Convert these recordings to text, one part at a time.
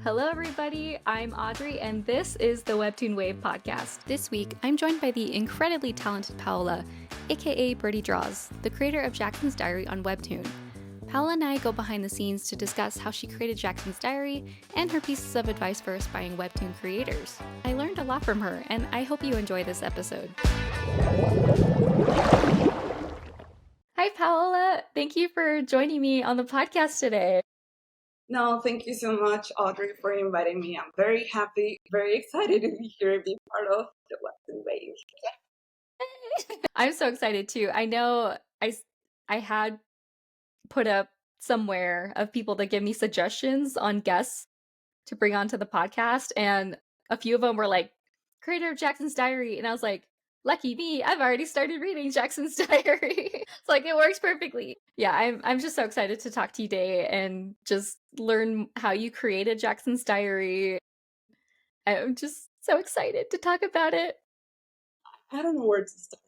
Hello, everybody. I'm Audrey, and this is the Webtoon Wave podcast. This week, I'm joined by the incredibly talented Paola, aka Burdiedraws, the creator of Jackson's Diary on Webtoon. Paola and I go behind the scenes to discuss how she created Jackson's Diary and her pieces of advice for aspiring Webtoon creators. I learned a lot from her, and I hope you enjoy this episode. Hi, Paola. Thank you for joining me on the podcast today. No, thank you so much, Audrey, for inviting me. I'm very happy, very excited to be here and be part of the Webtoon Wave. I'm so excited too. I know I had put up somewhere of people that give me suggestions on guests to bring onto the podcast, and a few of them were like, creator of Jackson's Diary, and I was like, lucky me, I've already started reading Jackson's Diary. It's like it works perfectly. Yeah, I'm just so excited to talk to you today and just learn how you created Jackson's Diary. I'm just so excited to talk about it. I don't know where to start.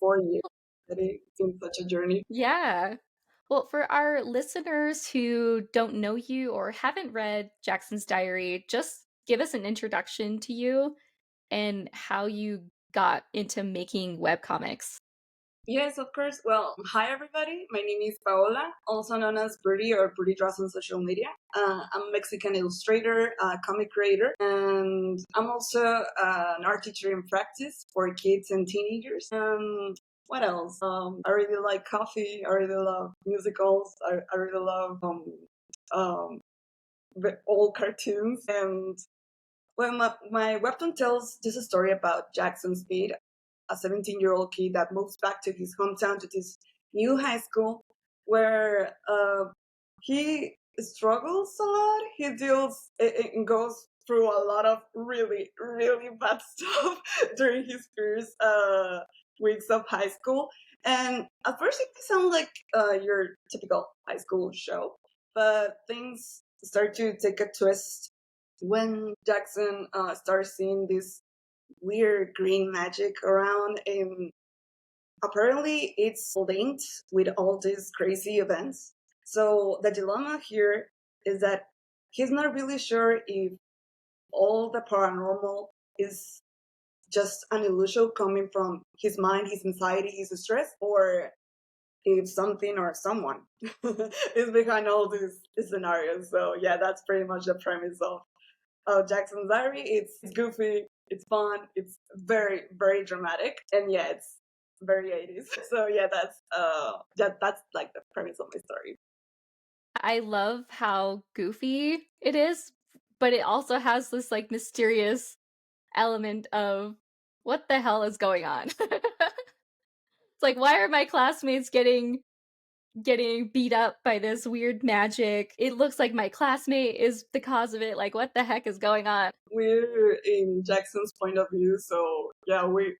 4 years already. It's been such a journey. Yeah. Well, for our listeners who don't know you or haven't read Jackson's Diary, just give us an introduction to you and how you got into making webcomics. Yes, of course. Well, hi everybody. My name is Paola, also known as Birdie or Burdiedraws on social media. I'm a Mexican illustrator, comic creator, and I'm also an art teacher in practice for kids and teenagers. What else? I really like coffee. I really love musicals. I really love um, old cartoons. And when my webtoon tells this story about Jackson Speed, a 17-year-old kid that moves back to his hometown to this new high school where he struggles a lot. He deals and goes through a lot of really, really bad stuff during his first weeks of high school. And at first, it may sound like your typical high school show, but things start to take a twist when Jackson starts seeing this weird green magic around, and apparently it's linked with all these crazy events. So the dilemma here is that he's not really sure if all the paranormal is just an illusion coming from his mind, his anxiety, his stress, or if something or someone is behind all these scenarios. So yeah, that's pretty much the premise of Jackson's Diary. It's goofy, it's fun, it's very, very dramatic, and yeah, it's very 80s. So yeah, that's like the premise of my story. I love how goofy it is, but it also has this like mysterious element of what the hell is going on? It's like, why are my classmates getting beat up by this weird magic? It looks like my classmate is the cause of it. Like, what the heck is going on? We're in Jackson's point of view, so yeah, we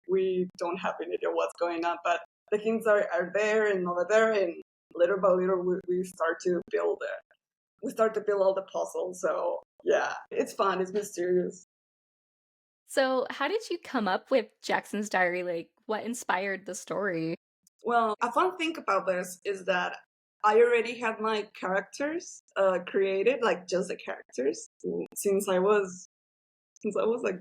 don't have any idea what's going on, but the hints are there and over there, and little by little we start to build it. We start to build all the puzzles. So yeah, it's fun, it's mysterious. So, how did you come up with Jackson's Diary? Like, what inspired the story? Well, a fun thing about this is that I already had my characters created, like just the characters, since I was like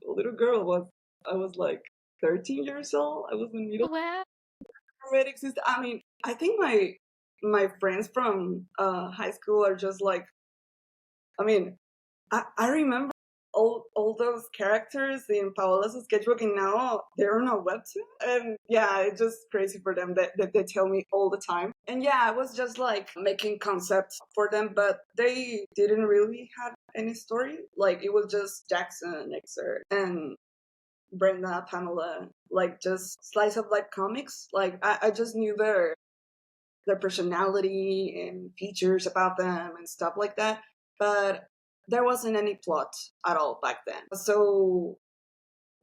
a little girl. I was like 13 years old. I was in middle Wow. already existed. I mean, I think my friends from high school are just like. I mean, I remember all those characters in Paola's sketchbook, and now they're on a webtoon. And yeah, it's just crazy for them that they tell me all the time. And yeah, I was just like making concepts for them, but they didn't really have any story. Like it was just Jackson, Nixer, and Brenda, Pamela, like just slice of life comics. Like I just knew their personality and features about them and stuff like that. But there wasn't any plot at all back then. So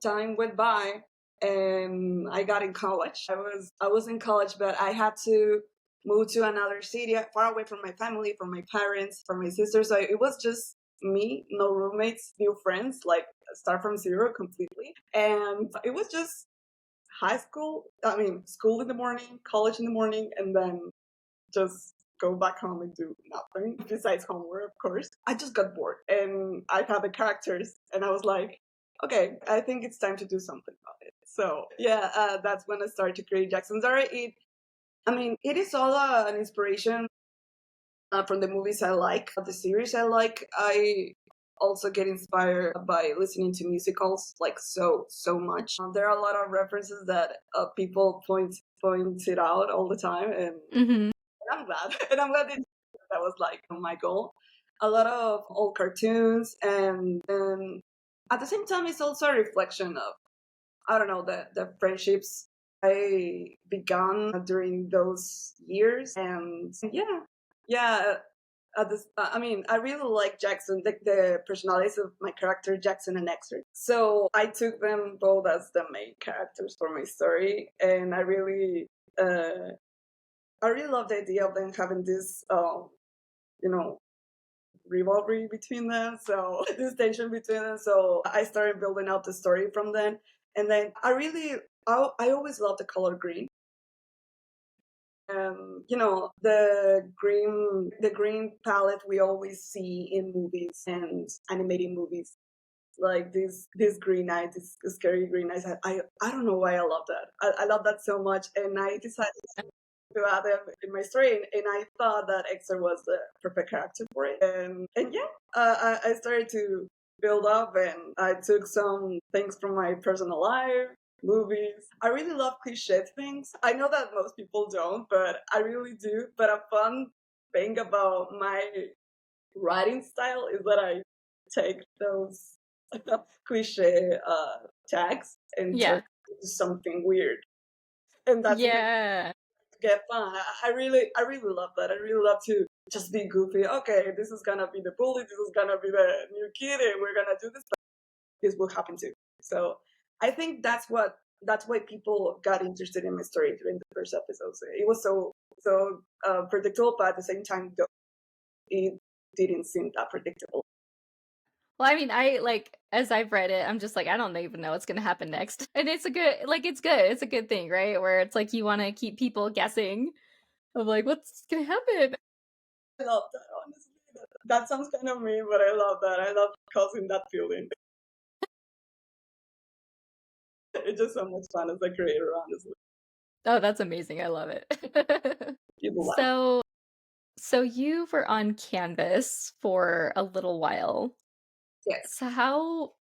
time went by and I got in college. I was in college, but I had to move to another city far away from my family, from my parents, from my sister. So it was just me, no roommates, new friends, like start from zero completely. And it was just school in the morning, college in the morning, and then just go back home and do nothing besides homework, of course. I just got bored and I had the characters and I was like, okay, I think it's time to do something about it. So yeah, that's when I started to create Jackson Zara. It is all an inspiration from the movies I like, the series I like. I also get inspired by listening to musicals like so much. There are a lot of references that people point it out all the time, and Mhm. I'm glad. And I'm glad that was like my goal. A lot of old cartoons, and at the same time, it's also a reflection of, I don't know, the friendships I began during those years, and yeah, yeah. I really like Jackson, the personalities of my character Jackson and Exer. So I took them both as the main characters for my story, and uh, I really love the idea of them having this, you know, rivalry between them. So this tension between them. So I started building out the story from then, and then I always loved the color green. The green palette we always see in movies and animated movies, like this green eyes, this scary green eyes. I don't know why I love that. I love that so much, and I decided to add them in my story, and I thought that Exer was the perfect character for it. And yeah, I started to build up, and I took some things from my personal life, movies. I really love cliche things. I know that most people don't, but I really do. But a fun thing about my writing style is that I take those cliche tags and turn Yeah. it into something weird, and that's Yeah. get fun. I really love that. I really love to just be goofy. Okay, this is gonna be the bully. This is gonna be the new kid, and we're gonna do this. This will happen too. So I think that's why people got interested in my story during the first episode. So it was so predictable, but at the same time, it didn't seem that predictable. Well, I mean, I like as I've read it, I'm just like, I don't even know what's gonna happen next. And it's a good like it's good. It's a good thing, right? Where it's like you wanna keep people guessing of like what's gonna happen. I love that. Honestly, that sounds kind of mean, but I love that. I love causing that feeling. It's just so much fun as a creator, honestly. Oh, that's amazing. I love it. People laugh. So so you were on Canvas for a little while. Yes. So how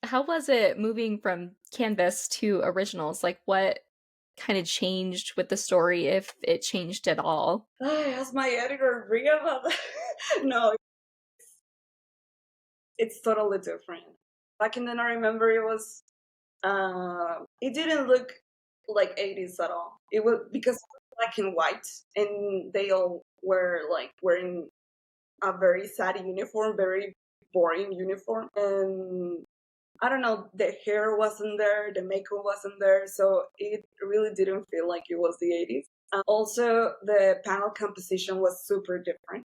was it moving from Canvas to originals? Like what kind of changed with the story if it changed at all? I asked my editor Ria about that. No, it's totally different. Back in then, I remember it didn't look like 80s at all. It was because it was black and white, and they all were like wearing a very sad uniform, very boring uniform, and I don't know, the hair wasn't there, the makeup wasn't there, so it really didn't feel like it was the 80s. Also, the panel composition was super different.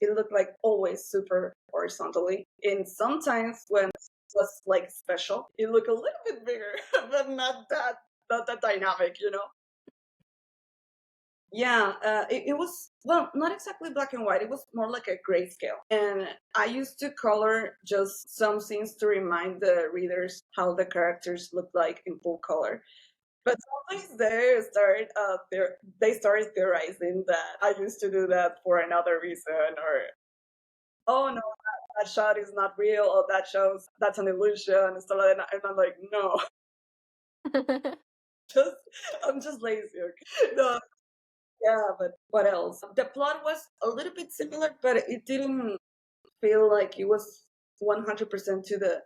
It looked like always super horizontally, and sometimes when it was like special, it looked a little bit bigger, but not that dynamic. Yeah, it was, well, not exactly black and white. It was more like a grayscale. And I used to color just some scenes to remind the readers how the characters look like in full color. But sometimes they started theorizing that I used to do that for another reason, or oh no, that shot is not real, or that's an illusion, and stuff like that. And I'm like, no, just I'm just lazy. Okay? No, yeah, but what else? The plot was a little bit similar, but it didn't feel like it was 100% to the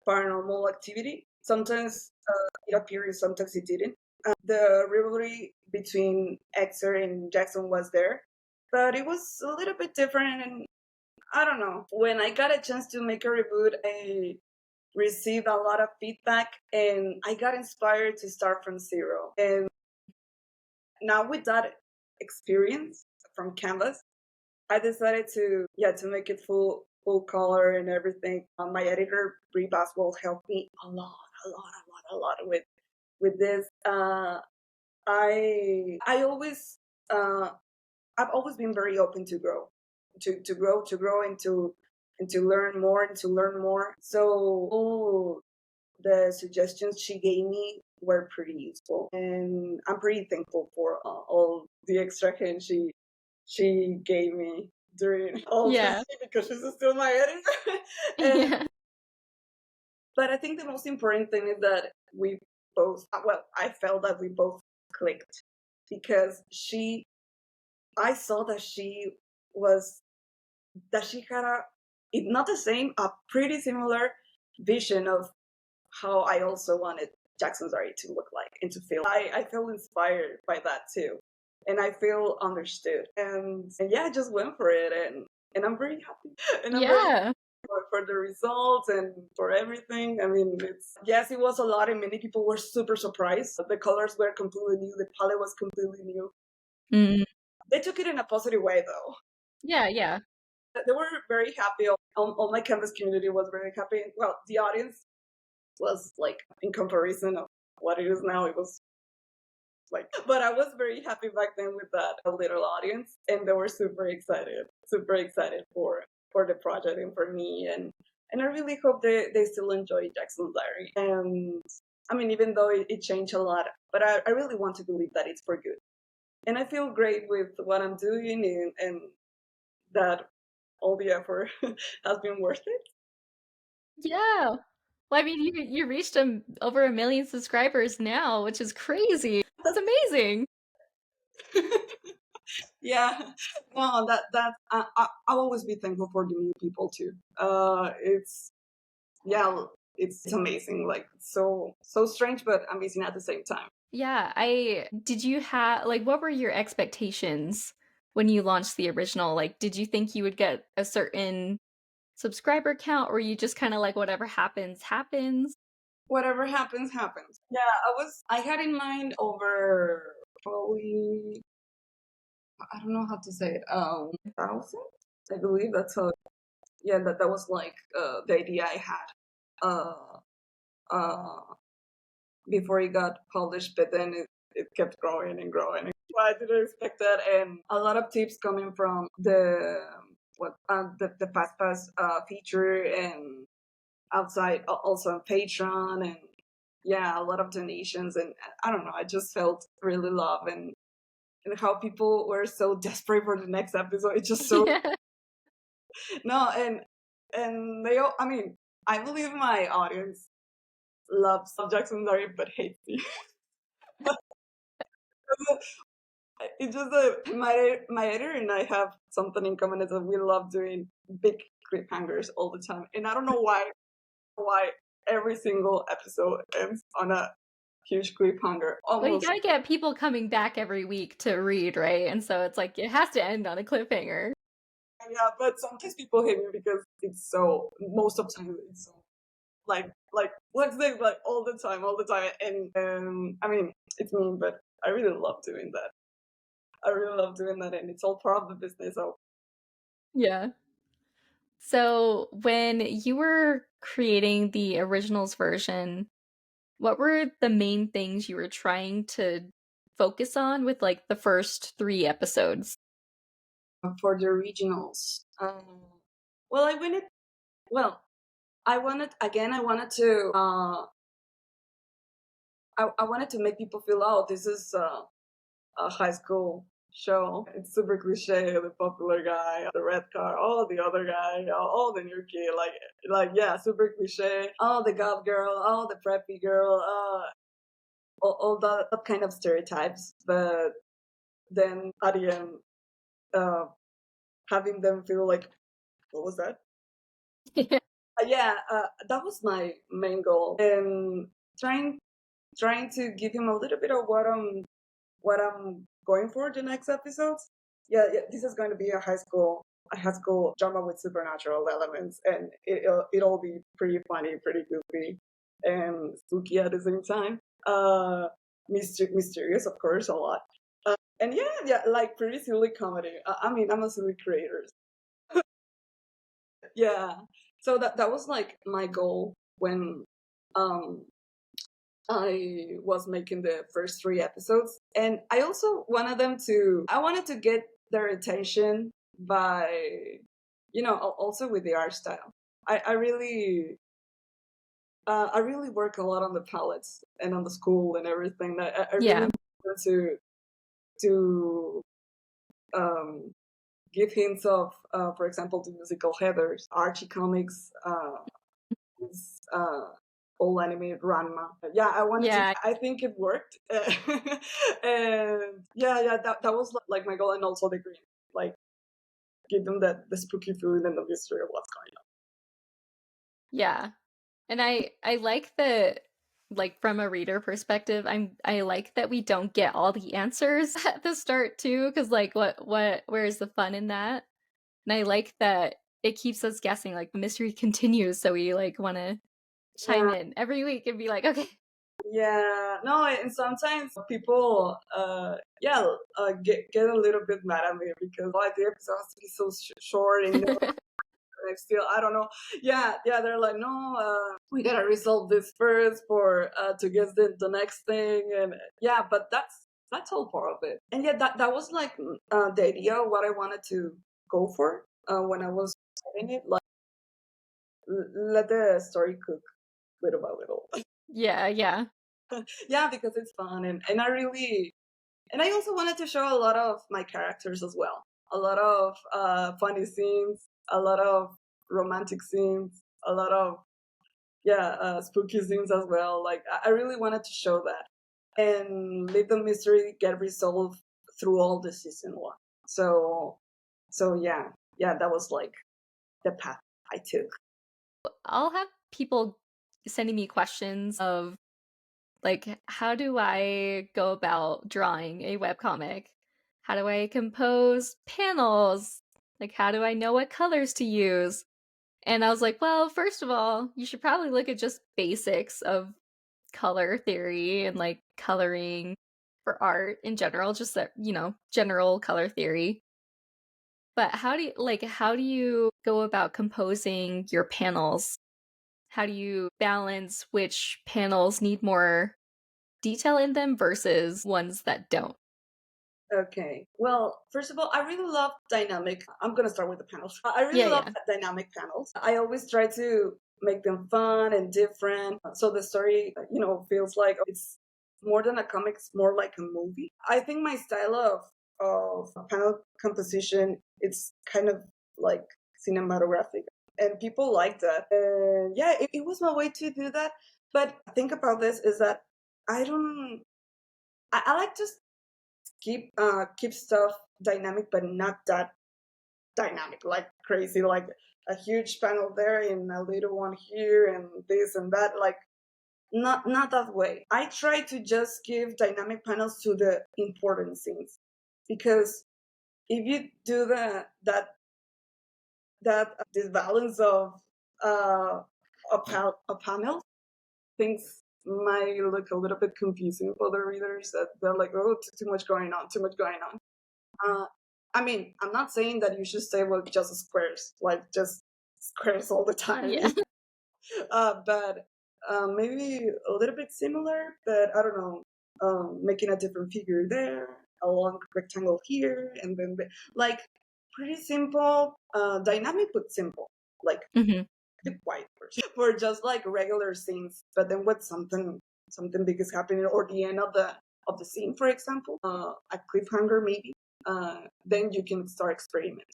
paranormal activity. Sometimes it appeared, sometimes it didn't. The rivalry between Exer and Jackson was there, but it was a little bit different. And I don't know. When I got a chance to make a reboot, I received a lot of feedback, and I got inspired to start from zero. And now with that experience from Canvas, I decided to make it full color and everything. My editor Brie Baswell helped me a lot with this. I always I've always been very open to grow, to grow and to learn more and to learn more. So all the suggestions she gave me were pretty useful, and I'm pretty thankful for all the extra hand she gave me during all this Yeah. because she's still my editor. and Yeah. but I think the most important thing is that we both well, I felt that we both clicked because I saw that was she had it's not the same, a pretty similar vision of how I also wanted Jackson's Ari to look like and to feel. I feel inspired by that too. And I feel understood. And yeah, I just went for it and I'm very happy. And I'm very Yeah. for the results and for everything. I mean, yes, it was a lot, and many people were super surprised. The colors were completely new, the palette was completely new. Mm. They took it in a positive way, though. Yeah, yeah. They were very happy. All my Canvas community was very happy. Well, the audience was like, in comparison of what it is now, it was like, but I was very happy back then with that little audience, and they were super excited for the project and for me, and I really hope they still enjoy Jackson's Diary. And I mean, even though it changed a lot, but I really want to believe that it's for good, and I feel great with what I'm doing, and that all the effort has been worth Yeah. Well, I mean, you reached over 1 million subscribers now, which is crazy. That's amazing. it. Yeah, no, I'll always be thankful for the new people too. It's yeah, it's amazing. Like so strange, but amazing at the same time. Yeah, I did you have like what were your expectations when you launched the original? Like, did you think you would get a certain subscriber count, or you just kind of like whatever happens, happens? Whatever happens, happens. Yeah, I had in mind over probably I don't know how to say it. 1,000, I believe that's how. Yeah, that was like the idea I had. Uh, uh, Before it got published, but then it kept growing and growing. I didn't expect that, and a lot of tips coming from the Fast Pass feature and outside also on Patreon, and yeah, a lot of donations, and I don't know, I just felt really love and how people were so desperate for the next episode. It's just so Yeah. no, and they all. I mean, I believe my audience loves Jackson Diary but hates me. It's just that my editor and I have something in common is that we love doing big cliffhangers all the time, and I don't know why every single episode ends on a huge cliffhanger. Well, you Almost, gotta get people coming back every week to read, right? And so it's like it has to end on a cliffhanger. yeah. But sometimes people hate me because it's so. Most of the time, it's so like let's say like all the time, and I mean it's mean, but I really love doing that. I really love doing that, and it's all part of the business. So Yeah. So when you were creating the originals version, what were the main things you were trying to focus on with like the first 3 episodes? for the originals, well, I wanted. Well, I wanted again. I wanted to make people feel, oh, this is a high school show. It's super cliche. The popular guy, the red car, oh, the other guy, oh, the new kid. Like yeah, super cliche. Oh, the goth girl. Oh, the preppy girl. All that kind of stereotypes. But then at the end, uh, having them feel like, what was that? Yeah, that was my main goal, and trying trying to give him a little bit of what I'm going for the next episodes. Yeah, yeah, this is going to be a high school drama with supernatural elements, and it'll be pretty funny, pretty goofy, and spooky at the same time. Mysterious, of course, a lot. And yeah, like pretty silly comedy. I mean, I'm a silly creator. Yeah. So that was like my goal when um I was making the first 3 episodes, and I also wanted I wanted to get their attention by, also with the art style. I really, I really work a lot on the palettes and on the school and everything. I really Yeah. want to um, give hints of, for example, the musical headers, Archie comics, this old animated Ranma. Yeah, I wanted to. Yeah. I think it worked, and yeah, that was like my goal, and also the green, like give them that the spooky feeling and the mystery of what's going Yeah. And I like that, like from a reader perspective, I like that we don't get all the answers at the start too, because like where's the fun in that? And I like that it keeps us guessing, like the mystery continues, so we like want to chime on. in every week and be like, okay. Yeah, no, and sometimes people, get a little bit mad at me because like the episode has to be so short and I still, I don't know. Yeah, they're like, no, we gotta resolve this first for to get the next thing, and yeah, but that's all part of it. And yeah, that was like the idea of what I wanted to go for when I was writing it, like let the story cook little by little. Yeah, yeah. Yeah, because it's fun, and I really, and I also wanted to show a lot of my characters as well, a lot of funny scenes, a lot of romantic scenes, a lot of spooky scenes as well. Like I really wanted to show that and let the mystery get resolved through all the season 1. So yeah, that was like the path I took. I'll have people sending me questions of like, how do I go about drawing a webcomic? How do I compose panels? Like, how do I know what colors to use? And I was like, well, first of all, you should probably look at just basics of color theory and like coloring for art in general, just that, general color theory. But how do you go about composing your panels? How do you balance which panels need more detail in them versus ones that don't? Okay. Well, first of all, I really love dynamic. I'm gonna start with the panels. I really Yeah, love yeah. dynamic panels. I always try to make them fun and different, so the story, feels like it's more than a comic. It's more like a movie. I think my style of panel composition, it's kind of like cinematographic, and people like that. And yeah, it was my way to do that. But think about this: is that I don't. I like to keep stuff dynamic, but not that dynamic, like crazy, like a huge panel there and a little one here and this and that, like not that way. I try to just give dynamic panels to the important scenes, because if you do that this balance of uh, a panel, things might look a little bit confusing for the readers. That they're like, oh, too much going on, too much going on. Uh, I mean, I'm not saying that you should stay with just squares, like just squares all the time. Yeah. But maybe a little bit similar, but I don't know, making a different figure there, a long rectangle here, and then like pretty simple, dynamic but simple, like Hmm. the white for just like regular scenes. But then with something big is happening, or the end of the scene, for example, a cliffhanger maybe, then you can start experimenting.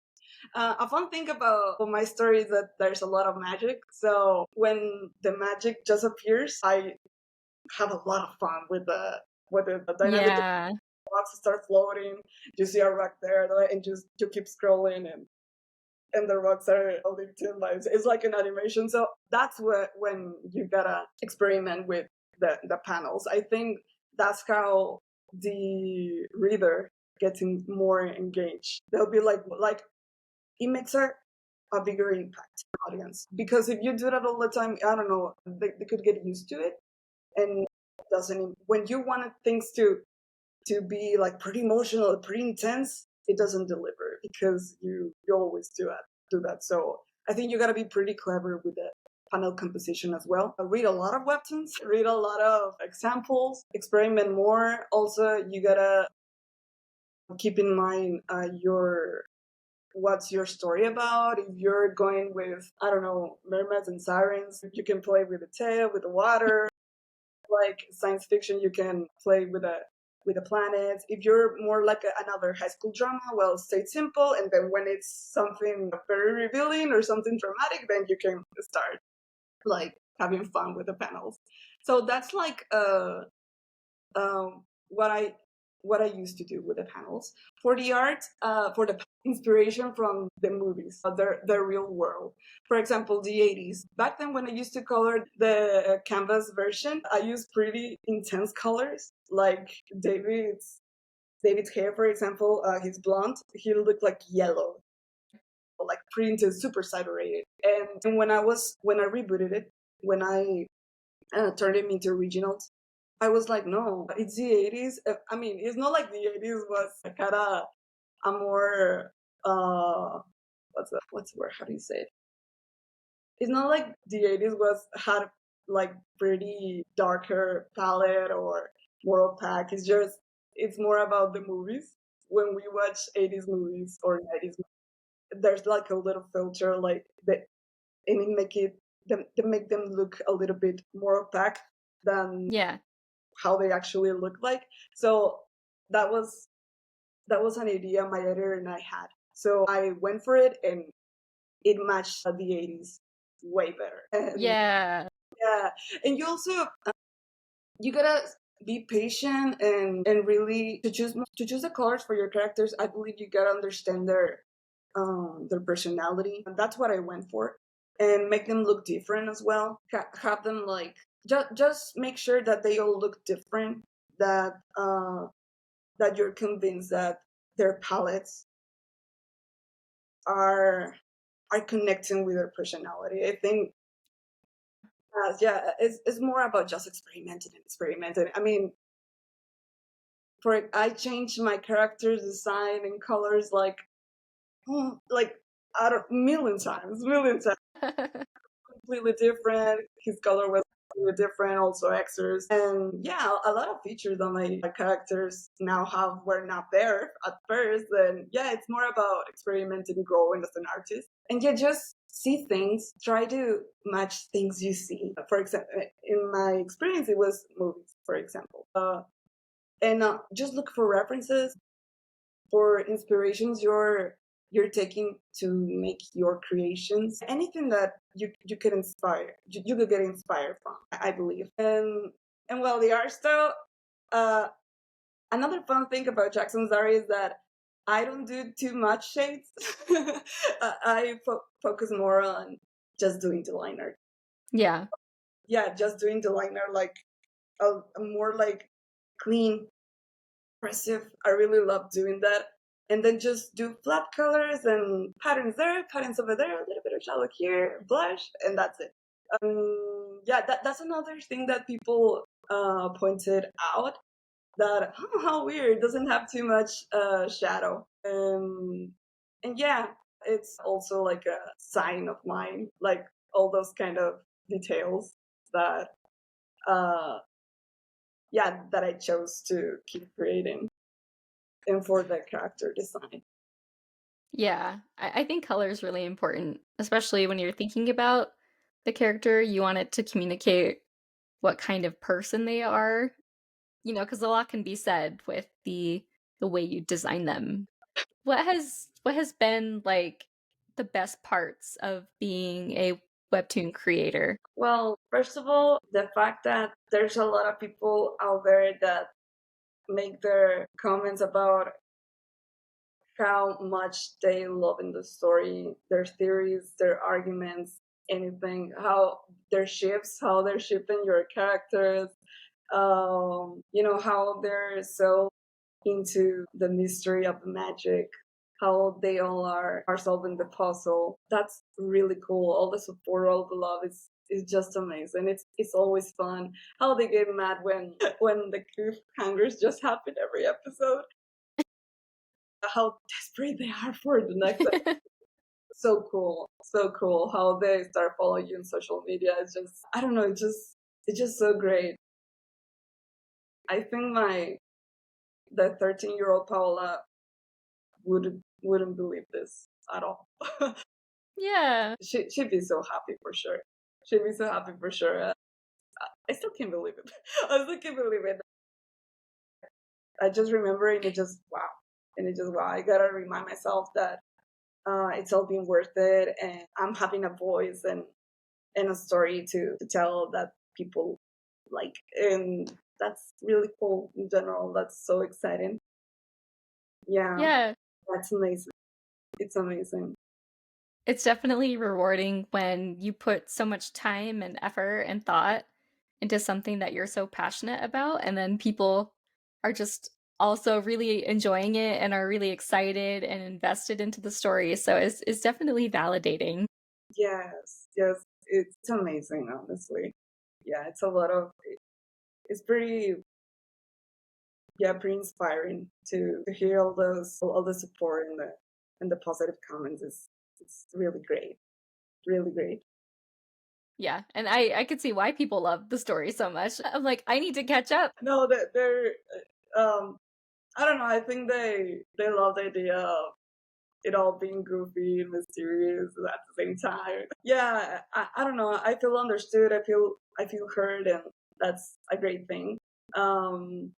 A fun thing about my story is that there's a lot of magic. So when the magic just appears, I have a lot of fun with the dynamic. Yeah. Rocks start floating. You see a rock there, and just you keep scrolling, and the rocks are lifting. Like it's like an animation. So that's when you gotta experiment with the panels. I think that's how the reader gets more engaged. They'll be like it makes a bigger impact on the audience, because if you do that all the time, I don't know, they could get used to it, and it doesn't. When you wanted things to be like pretty emotional, pretty intense, it doesn't deliver, because you always do that. So I think you got to be pretty clever with it. panel composition as well. I read a lot of webtoons, read a lot of examples, experiment more. Also, you gotta keep in mind your what's your story about. If you're going with, I don't know, mermaids and sirens, you can play with the tail, with the water. Like science fiction, you can play with the planets. If you're more like another high school drama, well, stay simple. And then when it's something very revealing or something dramatic, then you can start like having fun with the panels. So that's like um, what I what I used to do with the panels for the art, for the inspiration from the movies, the real world. For example, the 80s. Back then, when I used to color the canvas version, I used pretty intense colors, like David's hair, for example. He's blonde. He looked like yellow, like pretty intense, super saturated. And when I rebooted it, when I turned him into originals, I was like, no, it's the 80s. I mean, it's not like the 80s was kind of a more, what's the word? How do you say it? It's not like the 80s had like pretty darker palette or more opaque. It's more about the movies. When we watch 80s movies or 90s, there's like a little filter, like that, and they make them look a little bit more opaque than Yeah. how they actually look like. So that was an idea my editor and I had. So I went for it, and it matched the 80s way better. And Yeah. yeah, and you also you gotta be patient and really to choose the colors for your characters. I believe you gotta understand their personality. And that's what I went for, and make them look different as well. Have them like just make sure that they all look different. That that you're convinced that their palettes are connecting with their personality. I think yeah, it's more about just experimenting and experimenting. I mean, I changed my character design and colors like I don't million times, completely different. His color was completely different, also extras. And yeah, a lot of features that my characters now have were not there at first. And yeah, it's more about experimenting and growing as an artist. And yeah, just see things, try to match things you see. For example, in my experience, it was movies, for example. And just look for references, for inspirations you're taking to make your creations. Anything that you could inspire, you could get inspired from, I believe. And well, the art style. Uh, Another fun thing about Jackson's art is that I don't do too much shades. I focus more on just doing the liner. Yeah. Yeah, just doing the liner like a more like clean, impressive. I really love doing that. And then just do flat colors and patterns there, patterns over there, a little bit of shallow here, blush, and that's it. Yeah, that's another thing that people pointed out, that how weird, it doesn't have too much shadow. And yeah, it's also like a sign of mine, like all those kind of details that uh yeah, that I chose to keep creating and for the character design. Yeah. I think color is really important, especially when you're thinking about the character. You want it to communicate what kind of person they are, because a lot can be said with the way you design them. What has been like the best parts of being a webtoon creator? Well, first of all, the fact that there's a lot of people out there that make their comments about how much they love in the story, their theories, their arguments, anything, how they're shipping your characters, how they're so into the mystery of the magic, how they all are solving the puzzle. That's really cool. All the support, all the love is just amazing. It's always fun. How they get mad when when the cliffhangers just happen every episode. How desperate they are for the next episode. so cool how they start following you on social media. It's just, I don't know, it's just so great. I think the 13-year-old Paola wouldn't believe this at all. Yeah. She'd be so happy for sure. She'd be so happy for sure. I still can't believe it. I still can't believe it. I just remember it, and it just wow, and it just wow. I gotta remind myself that it's all been worth it, and I'm having a voice and a story to tell that people like, and that's really cool in general. That's so exciting. Yeah, Yeah. that's amazing. It's amazing. It's definitely rewarding when you put so much time and effort and thought into something that you're so passionate about, and then people are just also really enjoying it and are really excited and invested into the story. So it's definitely validating. Yes, yes, it's amazing. Honestly, yeah, it's a lot of. It's pretty, yeah, pretty inspiring to hear all the support and the positive comments. It's really great, really great. Yeah, and I could see why people love the story so much. I'm like, I need to catch up. No, that they're I don't know. I think they love the idea of it all being goofy and mysterious at the same time. Yeah, I don't know. I feel understood. I feel heard, and that's a great thing. Um,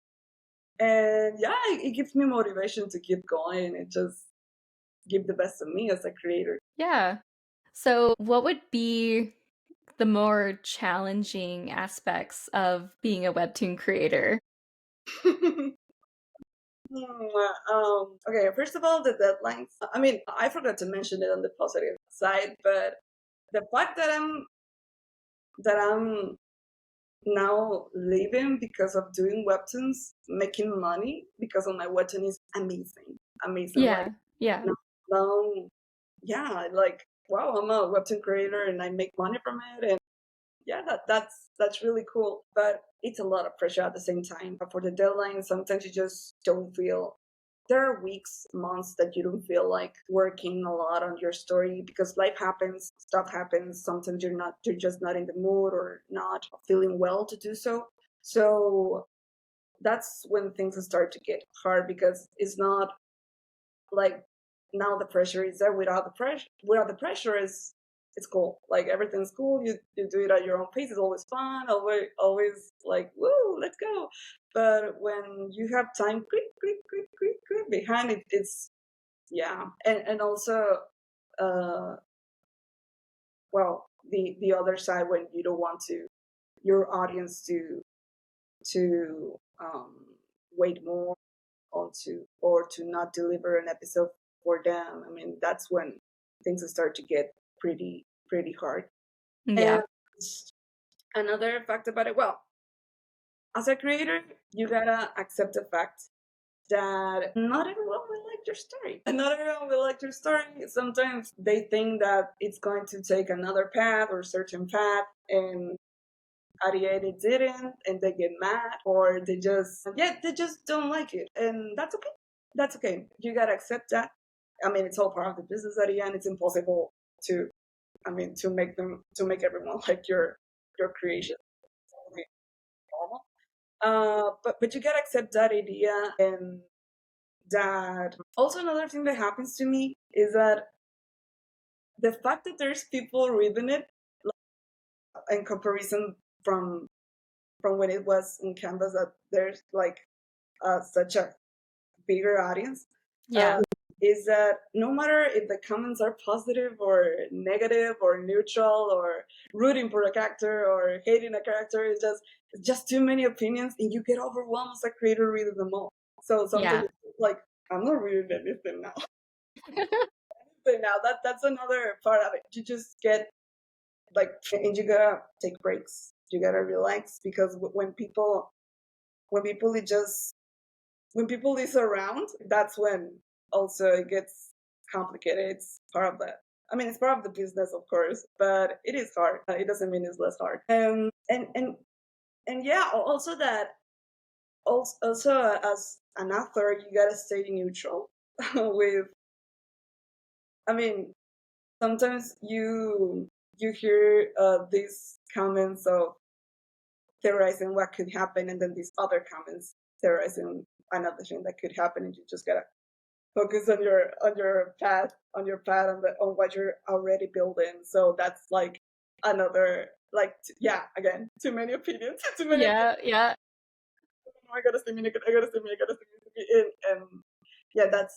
and yeah, it gives me motivation to keep going and just give the best of me as a creator. Yeah. So, what would be the more challenging aspects of being a webtoon creator? Okay, first of all, the deadlines. I mean, I forgot to mention it on the positive side, but the fact that I'm now living because of doing webtoons, making money because of my webtoon is amazing. Amazing. Like Yeah. Yeah. now, now yeah, like wow, I'm a webtoon creator and I make money from it, and yeah, that's really cool. But it's a lot of pressure at the same time. But for the deadline, sometimes you just don't feel. There are weeks, months that you don't feel like working a lot on your story because life happens, stuff happens. Sometimes you're just not in the mood or not feeling well to do so. So that's when things start to get hard because it's not like now the pressure is there. Without the pressure is it's cool. Like everything's cool. You do it at your own pace. It's always fun. Always like woo, let's go. But when you have time, quick behind it, it's yeah. And also, uh, well, the other side when you don't want to your audience to wait more or to not deliver an episode for them. I mean, that's when things start to get pretty hard. And Yeah. another fact about it, well, as a creator, you gotta accept the fact that not everyone will like your story. And not everyone will like your story. Sometimes they think that it's going to take another path or certain path, and at the end it didn't, and they get mad or they just don't like it, and that's okay. That's okay. You gotta accept that. I mean, it's all part of the business. At the end, it's impossible to, I mean, to make everyone like your creation. It's only normal. But you gotta accept that idea, and that also another thing that happens to me is that the fact that there's people reading it, like, in comparison from when it was in Canvas, that there's like such a bigger audience, uh, Yeah. is that no matter if the comments are positive or negative or neutral or rooting for a character or hating a character, it's just too many opinions, and you get overwhelmed as a creator reading them all. So sometimes Yeah. it's like I'm not reading anything now. But now that's another part of it. You just get like, and you gotta take breaks. You gotta relax because when people it just when people is around, that's when also it gets complicated. It's part of that. I mean, it's part of the business, of course, but it is hard. It doesn't mean it's less hard. And yeah, also that also as an author, you gotta stay neutral with. I mean, sometimes you hear these comments of theorizing what could happen, and then these other comments theorizing another thing that could happen, and you just gotta focus on your path, on what you're already building. So that's like another, like, yeah, again, too many opinions, too many opinions. Yeah, yeah. I gotta see me, I gotta see me, I gotta see me, and yeah, that's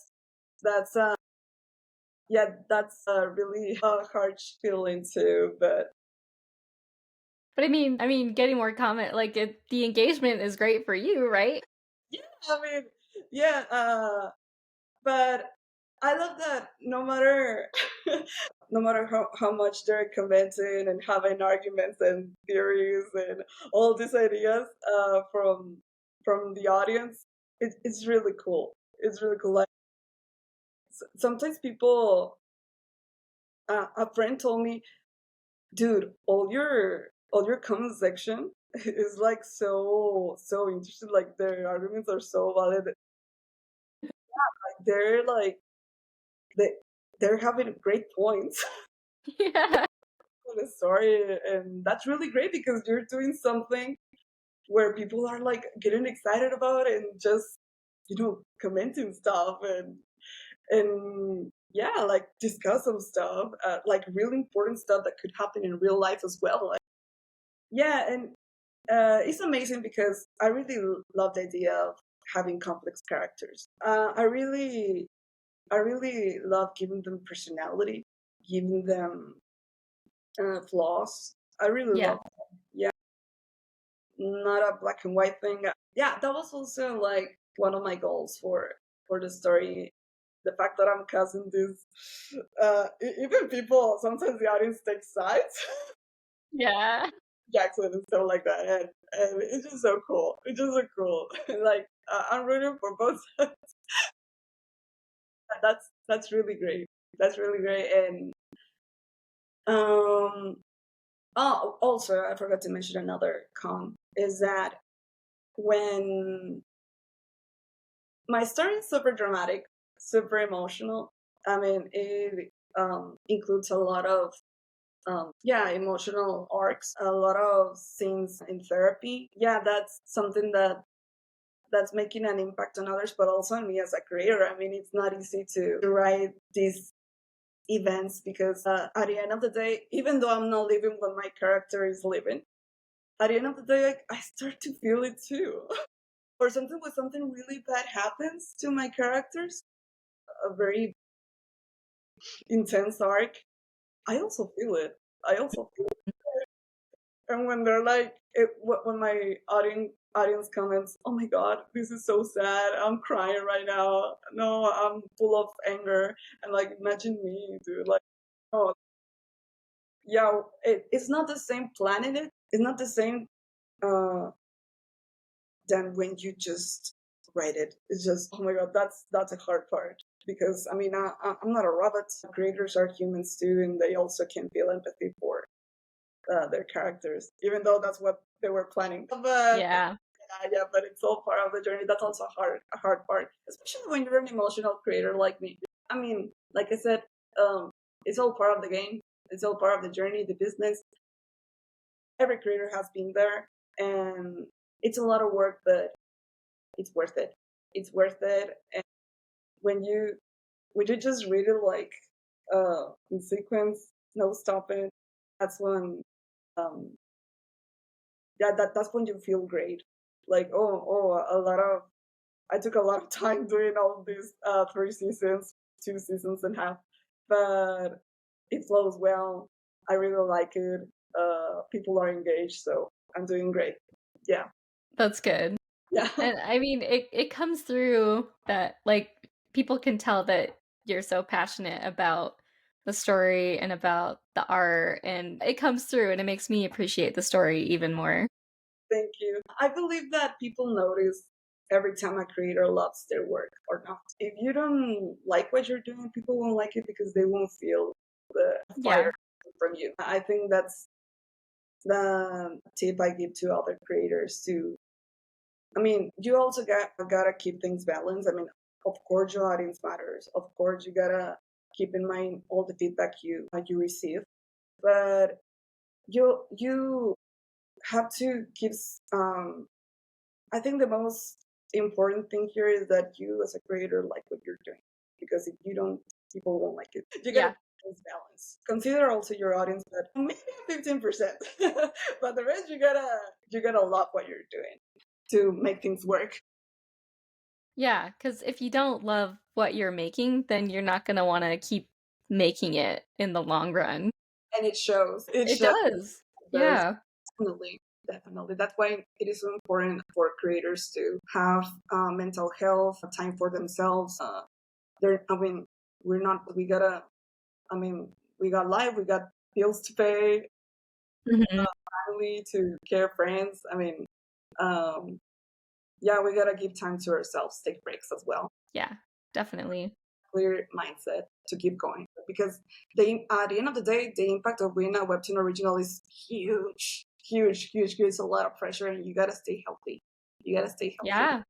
yeah, that's a really hard feeling too. But But I mean, getting more comment, like the engagement is great for you, right? yeah, I mean, yeah, but I love that no matter no matter how much they're commenting and having arguments and theories and all these ideas from the audience, it's really cool. It's really cool. Like sometimes people, a friend told me, dude, all your comment section is like so interesting. Like their arguments are so valid. They're like they they're having great points Yeah. on the story, and that's really great because you're doing something where people are like getting excited about it and just commenting stuff and yeah, like discuss some stuff, like really important stuff that could happen in real life as well. Like, yeah, and it's amazing because I really love the idea of having complex characters. I really love giving them personality, giving them flaws. I really Yeah. love, yeah, not a black and white thing. Yeah, that was also like one of my goals for the story. The fact that I'm causing this, even people, sometimes the audience takes sides, Yeah. Jackson and stuff like that, and it's just so cool. It's just so cool. Like I'm rooting for both sides. That's really great. That's really great. And um, oh, also I forgot to mention another con is that when my story is super dramatic, super emotional. I mean, it includes a lot of yeah, emotional arcs, a lot of scenes in therapy. Yeah, that's something that's making an impact on others, but also on me as a creator. I mean, it's not easy to write these events because at the end of the day, even though I'm not living what my character is living, at the end of the day, like, I start to feel it too. Or something when something really bad happens to my characters, a very intense arc, I also feel it. I also feel it. And when they're like, when my audience comments, "Oh my god, this is so sad. I'm crying right now. No, I'm full of anger." And like, imagine me, dude. Like, oh yeah, it's not the same planning it. It's not the same uh than when you just write it. It's just, oh my god, that's a hard part because I mean, I'm not a robot. Creators are humans too, and they also can feel empathy for their characters, even though that's what they were planning. But Yeah. yeah, but it's all part of the journey. That's also a hard part, especially when you're an emotional creator like me. I mean, like I said, um, it's all part of the game. It's all part of the journey, the business. Every creator has been there, and it's a lot of work, but it's worth it. It's worth it. And when you just read it like in sequence, no stopping, that's when um yeah, that's when you feel great. Like, a lot of I took a lot of time doing all these 3 seasons, 2 seasons and a half, but it flows well. I really like it. People are engaged, so I'm doing great. Yeah, That's good. yeah. And I mean, it comes through that like people can tell that you're so passionate about the story and about the art, and it comes through and it makes me appreciate the story even more. Thank you. I believe that people notice every time a creator loves their work or not. If you don't like what you're doing, people won't like it because they won't feel the fire Yeah. from you. I think that's the tip I give to other creators too. I mean, you also gotta keep things balanced. I mean, of course your audience matters. Of course you gotta keep in mind all the feedback you receive, but you have to keep. I think the most important thing here is that you, as a creator, like what you're doing, because if you don't, people won't like it. You gotta Yeah. balance balance. Consider also your audience, but maybe 15%, but the rest you gotta love what you're doing to make things work. Yeah, because if you don't love what you're making, then you're not gonna wanna keep making it in the long run. And it shows. It It shows. does. It does. Yeah. Definitely, definitely. That's why it is so important for creators to have mental health, time for themselves. I mean, we're not. We gotta. I mean, we got life. We got bills to pay, Mhm. family to care, friends. I mean, um, yeah, we gotta give time to ourselves, take breaks as well. Yeah, definitely. Clear mindset to keep going because at the end of the day, the impact of being a webtoon original is huge, huge, huge, huge. It's a lot of pressure, and you gotta stay healthy. You gotta stay healthy. Yeah.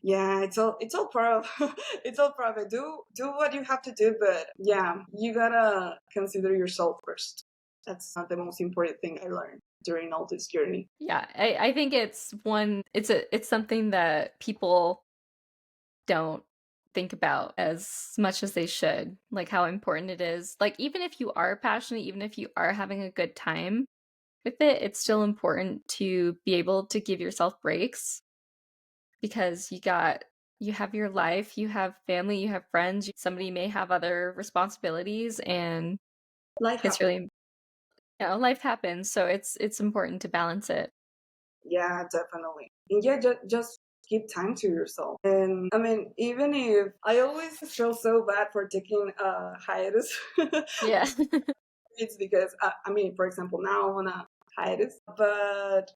Yeah, it's all part of it's all part of it. Do what you have to do, but yeah, you gotta consider yourself first. That's not the most important thing I learned during all this journey. Yeah, I think it's something that people don't think about as much as they should, like how important it is. Like even if you are passionate, even if you are having a good time with it, it's still important to be able to give yourself breaks because you have your life, you have family, you have friends, somebody may have other responsibilities and Life it's happens. really life happens, so it's important to balance it. Yeah, definitely. And yeah, just give time to yourself. And I mean, even if I always feel so bad for taking a hiatus, Yeah. it's because I mean, for example, now I'm on a hiatus, but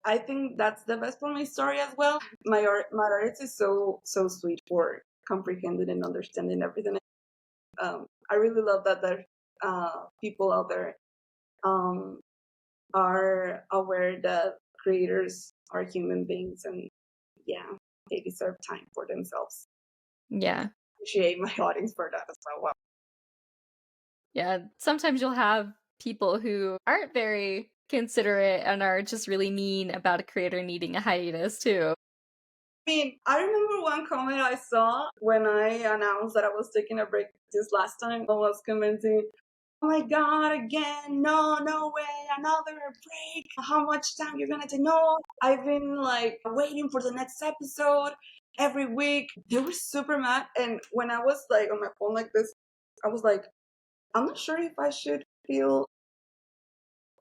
I think that's the best for my story as well. My artist is so sweet for comprehending and understanding everything. I really love that there people out there um, are aware that creators are human beings and yeah, they deserve time for themselves. Yeah. Appreciate my audience for that as well. Yeah, sometimes you'll have people who aren't very considerate and are just really mean about a creator needing a hiatus too. I mean, I remember one comment I saw when I announced that I was taking a break this last time. I was commenting, "Oh my god, again! No, no way! Another break! How much time you're gonna take? No, I've been like waiting for the next episode every week." They were super mad, and when I was like on my phone like this, I was like, "I'm not sure if I should feel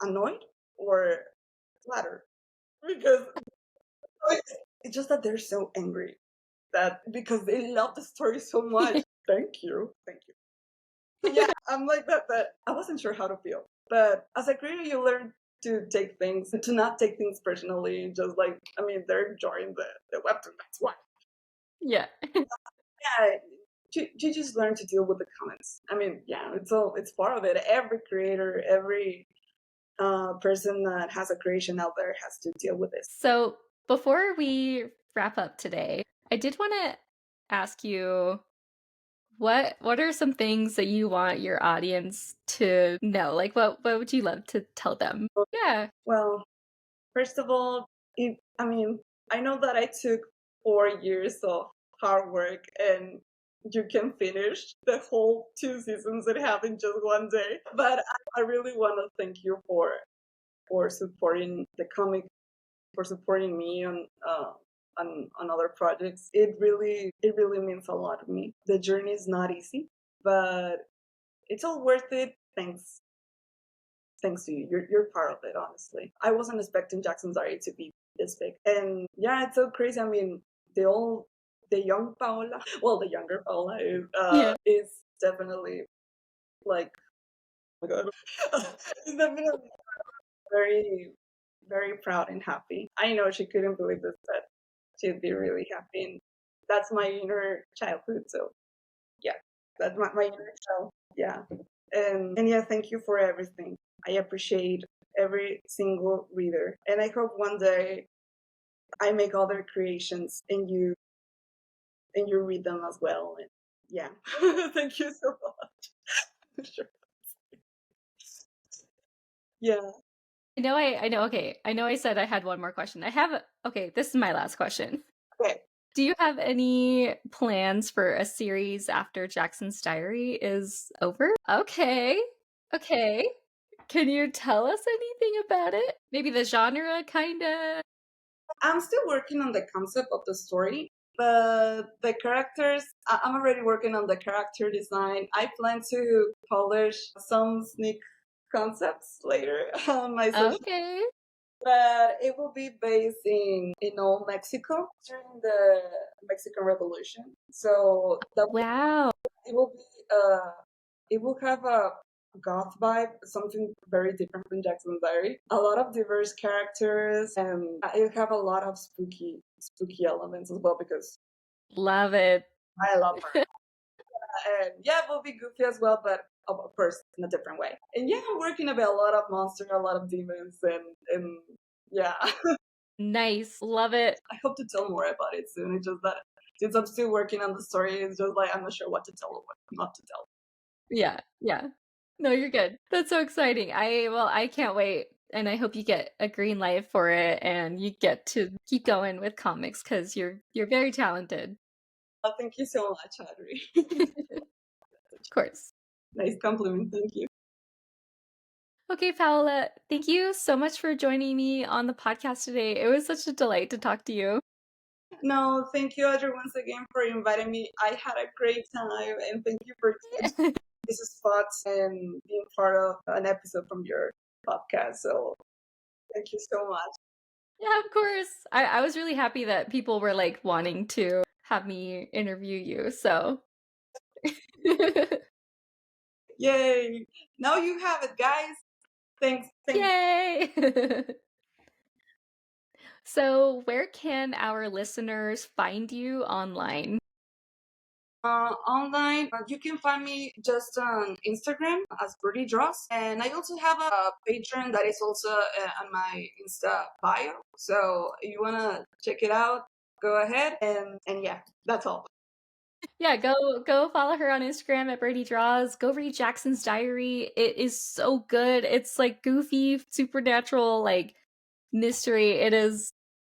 annoyed or flattered because it's just that they're so angry that because they love the story so much." Thank you, thank you. Yeah, I'm like that. But I wasn't sure how to feel. But as a creator, you learn to take things, to not take things personally. Just like I mean, they're enjoying the webtoon. That's why. Yeah. Yeah, you just learn to deal with the comments. I mean, yeah, it's part of it. Every creator, every person that has a creation out there has to deal with this. So before we wrap up today, I did want to ask you what are some things that you want your audience to know? Like what would you love to tell them? Yeah. Well, first of all, I mean, I know that I took 4 years of hard work and you can finish the whole 2 seasons that have in just one day. But I really want to thank you for supporting the comic, for supporting me on other projects. It really means a lot to me. The journey is not easy, but it's all worth it. Thanks to you. You're part of it, honestly. I wasn't expecting Jackson's Diary to be this big. And yeah, it's so crazy. I mean, the young Paola, well, the younger Paola Yeah. is definitely like, oh my God, is definitely very, very proud and happy. I know she couldn't believe this, but she'd be really happy. And that's my inner childhood. So yeah, that's my inner child. Yeah. And yeah, thank you for everything. I appreciate every single reader. And I hope one day I make other creations and you read them as well. Yeah. Thank you so much. Sure. Yeah. I know I said I had one more question. Okay, this is my last question. Okay. Do you have any plans for a series after Jackson's Diary is over? Okay. Okay. Can you tell us anything about it? Maybe the genre, kinda? I'm still working on the concept of the story, but the characters, I'm already working on the character design. I plan to polish some sneak concepts later on my social, Okay. but it will be based in old Mexico during the Mexican Revolution. So that Wow. it will be it will have a goth vibe, something very different from Jackson's Diary. A lot of diverse characters, and it have a lot of spooky elements as well because Love it. I love her. And yeah, it will be goofy as well, but of course in a different way. And yeah, I'm working about a lot of monsters, a lot of demons, and yeah, Nice. Love it. I hope to tell more about it soon. It's just that since I'm still working on the story, it's just like I'm not sure what to tell or what not to tell. Yeah. Yeah. No, you're good. That's so exciting. I can't wait. And I hope you get a green light for it and you get to keep going with comics because you're very talented. Thank you so much, Audrey. Of course. Nice compliment. Thank you. Okay, Paola, thank you so much for joining me on the podcast today. It was such a delight to talk to you. No, thank you, Audrey, once again for inviting me. I had a great time, and thank you for giving this spot and being part of an episode from your podcast. So thank you so much. Yeah, of course. I was really happy that people were like wanting to have me interview you. So, Yay! Now you have it, guys. Thanks. Thanks. yay! So, where can our listeners find you online? Online, you can find me just on Instagram as Burdiedraws, and I also have a Patreon that is also on my Insta bio. So if you wanna check it out, go ahead, and yeah, that's all. Yeah, go follow her on Instagram at Burdiedraws. Go read Jackson's Diary. It is so good. It's like goofy, supernatural, like mystery. It is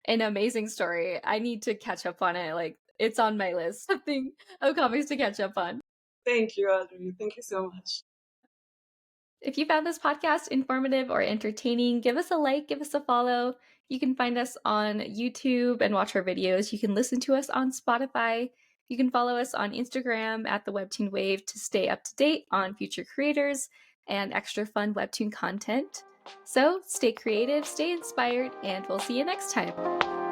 an amazing story. I need to catch up on it. Like it's on my list. Something of comics to catch up on. Thank you, Audrey. Thank you so much. If you found this podcast informative or entertaining, give us a like, give us a follow. You can find us on YouTube and watch our videos. You can listen to us on Spotify. You can follow us on Instagram at the Webtoon Wave to stay up to date on future creators and extra fun Webtoon content. So stay creative, stay inspired, and we'll see you next time.